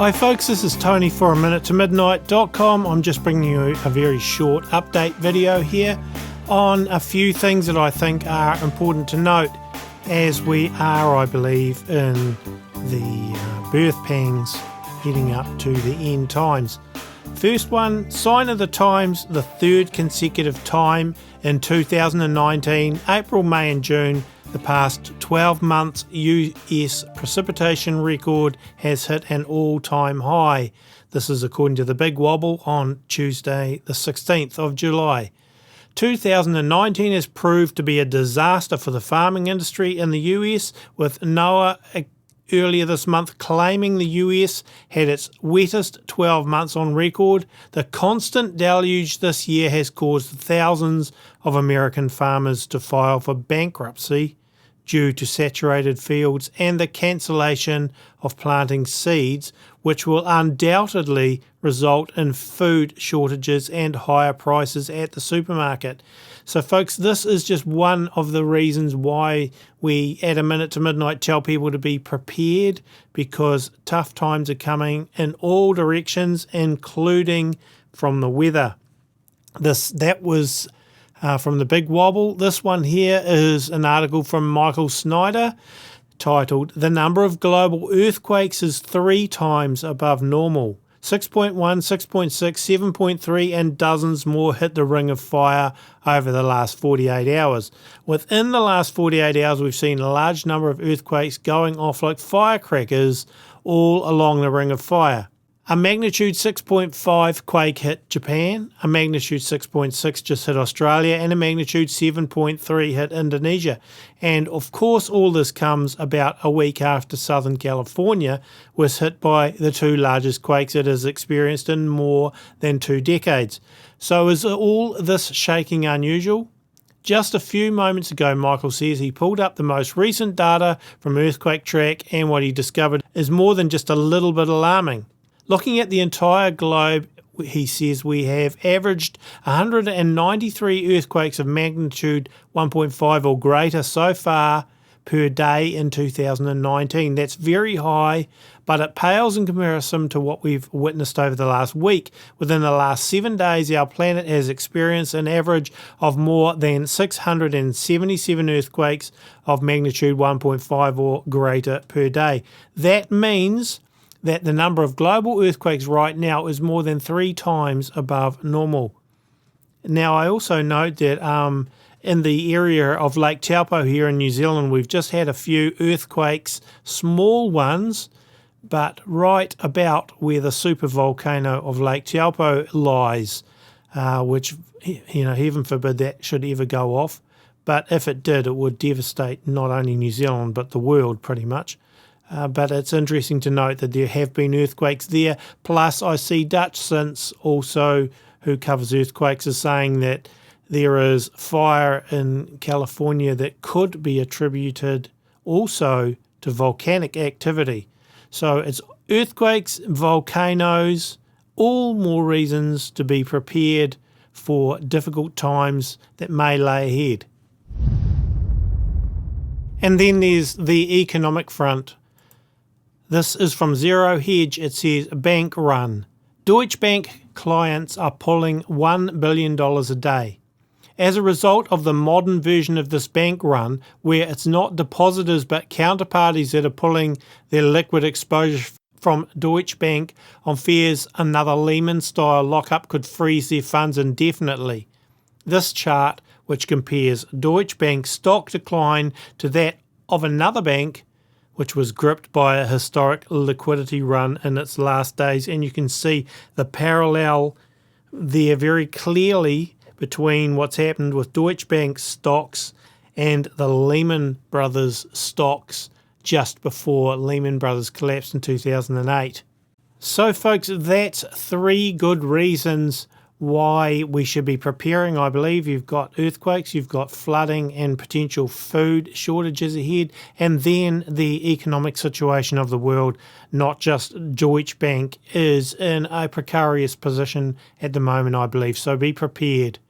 Hi folks, this is Tony for a minute to midnight.com. I'm just bringing you a very short update video here on a few things that I think are important to note as we are, I believe, in the birth pangs heading up to the end times. First one, sign of the times, the third consecutive time in 2019, April, May and June. The past 12 months US precipitation record has hit an all-time high. This is according to the Big Wobble on Tuesday the 16th of July. 2019 has proved to be a disaster for the farming industry in the US, with NOAA earlier this month claiming the US had its wettest 12 months on record. The constant deluge this year has caused thousands of American farmers to file for bankruptcy due to saturated fields and the cancellation of planting seeds, which will undoubtedly result in food shortages and higher prices at the supermarket. So folks, this is just one of the reasons why we at A Minute to Midnight tell people to be prepared, because tough times are coming in all directions, including from the weather. That was from the Big Wobble. This one here is an article from Michael Snyder titled, "The number of global earthquakes is 3 times above normal. 6.1, 6.6, 7.3 and dozens more hit the Ring of Fire over the last 48 hours. Within the last 48 hours, we've seen a large number of earthquakes going off like firecrackers all along the Ring of Fire. A magnitude 6.5 quake hit Japan, a magnitude 6.6 just hit Australia, and a magnitude 7.3 hit Indonesia. And of course, all this comes about a week after Southern California was hit by the 2 largest quakes it has experienced in more than 2 decades. So is all this shaking unusual? Just a few moments ago, Michael says he pulled up the most recent data from Earthquake Track, and what he discovered is more than just a little bit alarming. Looking at the entire globe, he says we have averaged 193 earthquakes of magnitude 1.5 or greater so far per day in 2019. That's very high, but it pales in comparison to what we've witnessed over the last week. Within the last 7 days, our planet has experienced an average of more than 677 earthquakes of magnitude 1.5 or greater per day. That means that the number of global earthquakes right now is more than 3 times above normal. Now, I also note that in the area of Lake Taupo here in New Zealand, we've just had a few earthquakes, small ones, but right about where the supervolcano of Lake Taupo lies, which, heaven forbid that should ever go off. But if it did, it would devastate not only New Zealand, but the world pretty much. But it's interesting to note that there have been earthquakes there. Plus, I see Dutch Since also, who covers earthquakes, is saying that there is fire in California that could be attributed also to volcanic activity. So it's earthquakes, volcanoes, all more reasons to be prepared for difficult times that may lay ahead. And then there's the economic front. This is from Zero Hedge. It says, bank run. Deutsche Bank clients are pulling $1 billion a day. As a result of the modern version of this bank run, where it's not depositors but counterparties that are pulling their liquid exposure from Deutsche Bank on fears another Lehman-style lockup could freeze their funds indefinitely. This chart, which compares Deutsche Bank's stock decline to that of another bank, which was gripped by a historic liquidity run in its last days. And you can see the parallel there very clearly between what's happened with Deutsche Bank stocks and the Lehman Brothers stocks just before Lehman Brothers collapsed in 2008. So folks, that's 3 good reasons why we should be preparing. I believe you've got earthquakes, you've got flooding and potential food shortages ahead, and then the economic situation of the world, not just Deutsche Bank, is in a precarious position at the moment, I believe, so be prepared.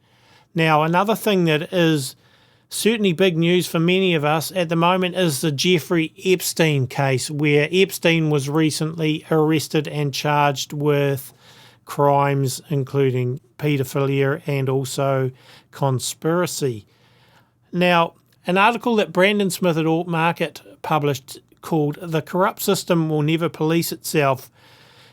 Now, another thing that is Certainly big news for many of us at the moment is the Jeffrey Epstein case, where Epstein was recently arrested and charged with crimes including paedophilia and also conspiracy. Now, an article that Brandon Smith at Alt Market published called "The Corrupt System Will Never Police Itself."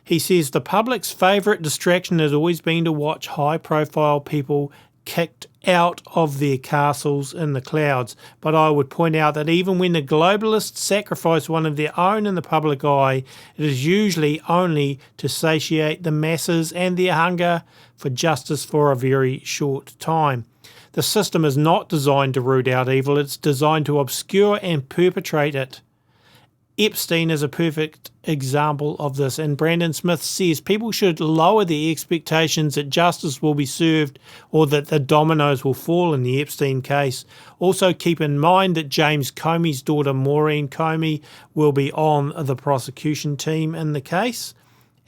He says the public's favourite distraction has always been to watch high-profile people kicked out of their castles in the clouds. But I would point out that even when the globalists sacrifice one of their own in the public eye, it is usually only to satiate the masses and their hunger for justice for a very short time. The system is not designed to root out evil, it's designed to obscure and perpetrate it. Epstein is a perfect example of this, and Brandon Smith says people should lower their expectations that justice will be served or that the dominoes will fall in the Epstein case. Also keep in mind that James Comey's daughter Maureen Comey will be on the prosecution team in the case,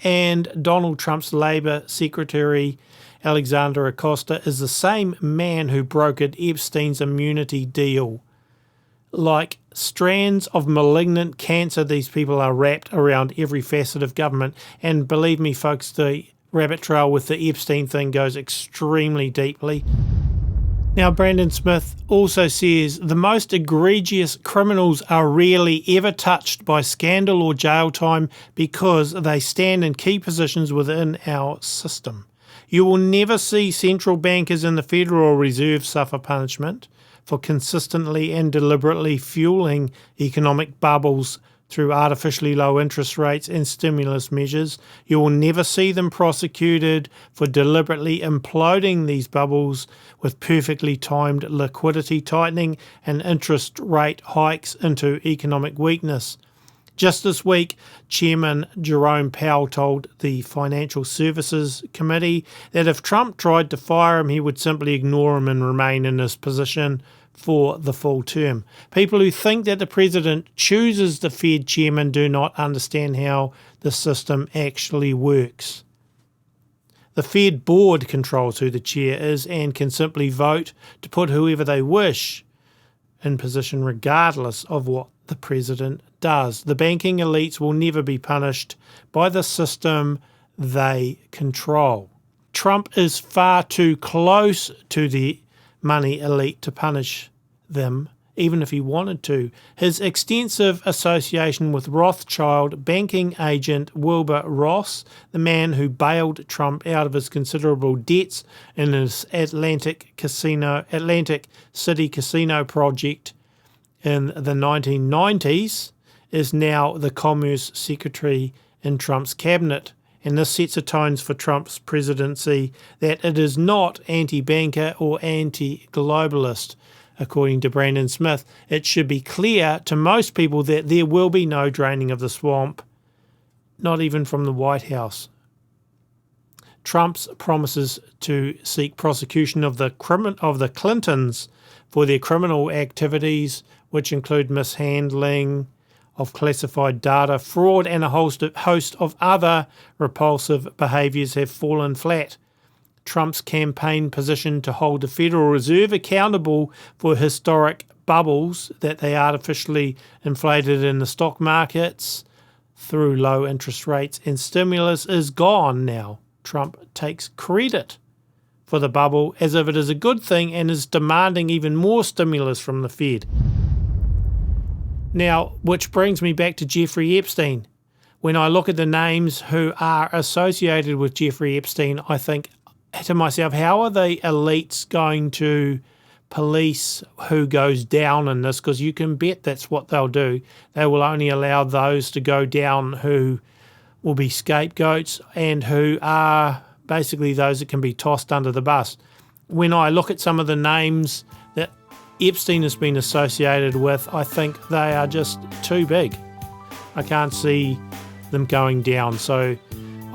and Donald Trump's Labour Secretary Alexander Acosta is the same man who brokered Epstein's immunity deal. Like strands of malignant cancer, these people are wrapped around every facet of government. And believe me, folks, the rabbit trail with the Epstein thing goes extremely deeply. Now, Brandon Smith also says the most egregious criminals are rarely ever touched by scandal or jail time because they stand in key positions within our system. You will never see central bankers in the Federal Reserve suffer punishment for consistently and deliberately fueling economic bubbles through artificially low interest rates and stimulus measures. You will never see them prosecuted for deliberately imploding these bubbles with perfectly timed liquidity tightening and interest rate hikes into economic weakness. Just this week, Chairman Jerome Powell told the Financial Services Committee that if Trump tried to fire him, he would simply ignore him and remain in his position for the full term. People who think that the president chooses the Fed chairman do not understand how the system actually works. The Fed board controls who the chair is and can simply vote to put whoever they wish in position regardless of what the president does. The banking elites will never be punished by the system they control. Trump is far too close to the money elite to punish them, even if he wanted to. His extensive association with Rothschild banking agent Wilbur Ross, the man who bailed Trump out of his considerable debts in his Atlantic City casino project in the 1990s, is now the Commerce Secretary in Trump's cabinet. And this sets the tones for Trump's presidency that it is not anti-banker or anti-globalist. According to Brandon Smith, it should be clear to most people that there will be no draining of the swamp, not even from the White House. Trump's promises to seek prosecution of the Clintons for their criminal activities, which include mishandling of classified data, fraud, and a host of other repulsive behaviours, have fallen flat. Trump's campaign position to hold the Federal Reserve accountable for historic bubbles that they artificially inflated in the stock markets through low interest rates and stimulus is gone now. Trump takes credit for the bubble as if it is a good thing and is demanding even more stimulus from the Fed. Now, which brings me back to Jeffrey Epstein. When I look at the names who are associated with Jeffrey Epstein, I think to myself, how are the elites going to police who goes down in this? Because you can bet that's what they'll do. They will only allow those to go down who will be scapegoats and who are basically those that can be tossed under the bus. When I look at some of the names that Epstein has been associated with, I think they are just too big. I can't see them going down. So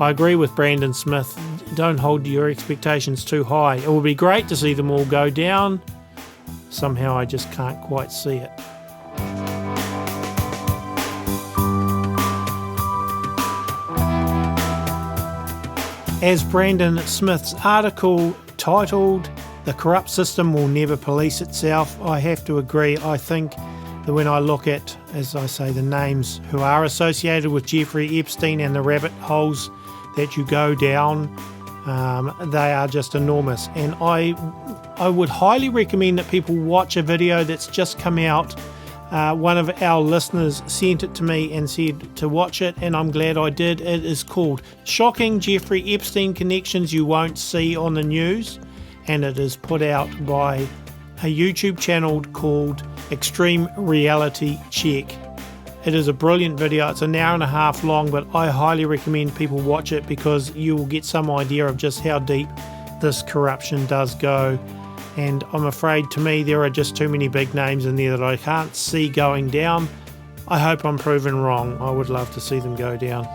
I agree with Brandon Smith. Don't hold your expectations too high. It will be great to see them all go down. Somehow I just can't quite see it. As Brandon Smith's article titled The corrupt system will never police itself. I have to agree. I think that when I look at, as I say, the names who are associated with Jeffrey Epstein and the rabbit holes that you go down, they are just enormous. And I would highly recommend that people watch a video that's just come out. One of our listeners sent it to me and said to watch it, and I'm glad I did. It is called Shocking Jeffrey Epstein Connections You Won't See on the News, and it is put out by a YouTube channel called Extreme Reality Check. It is a brilliant video. It's an hour and a half long, but I highly recommend people watch it because you will get some idea of just how deep this corruption does go. And I'm afraid, to me, there are just too many big names in there that I can't see going down. I hope I'm proven wrong. I would love to see them go down.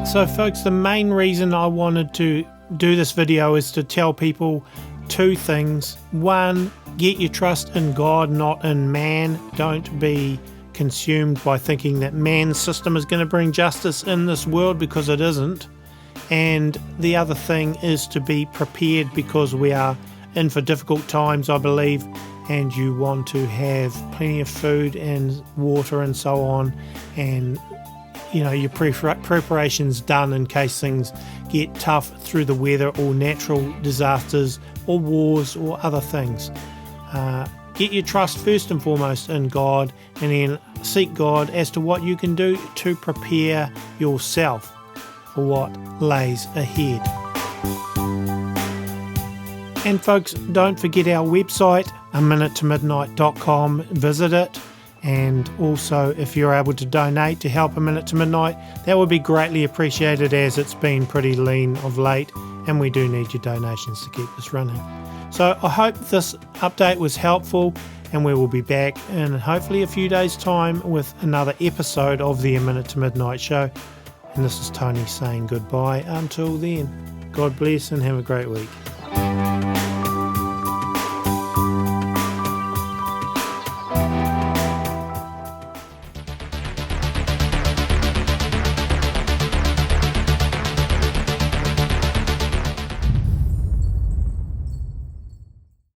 So folks, the main reason I wanted to do this video is to tell people two things. One, get your trust in God, not in man. Don't be consumed by thinking that man's system is going to bring justice in this world, because it isn't. And the other thing is to be prepared, because we are in for difficult times, I believe, and you want to have plenty of food and water and so on, and your preparations done in case things get tough through the weather or natural disasters or wars or other things. Get your trust first and foremost in God, and then seek God as to what you can do to prepare yourself for what lays ahead. And folks, don't forget our website, aminutetomidnight.com. Visit it. And also, if you're able to donate to help A Minute to Midnight, that would be greatly appreciated, as it's been pretty lean of late and we do need your donations to keep this running. So I hope this update was helpful, and we will be back in hopefully a few days' time with another episode of the A Minute to Midnight show. And this is Tony saying goodbye until then. God bless and have a great week.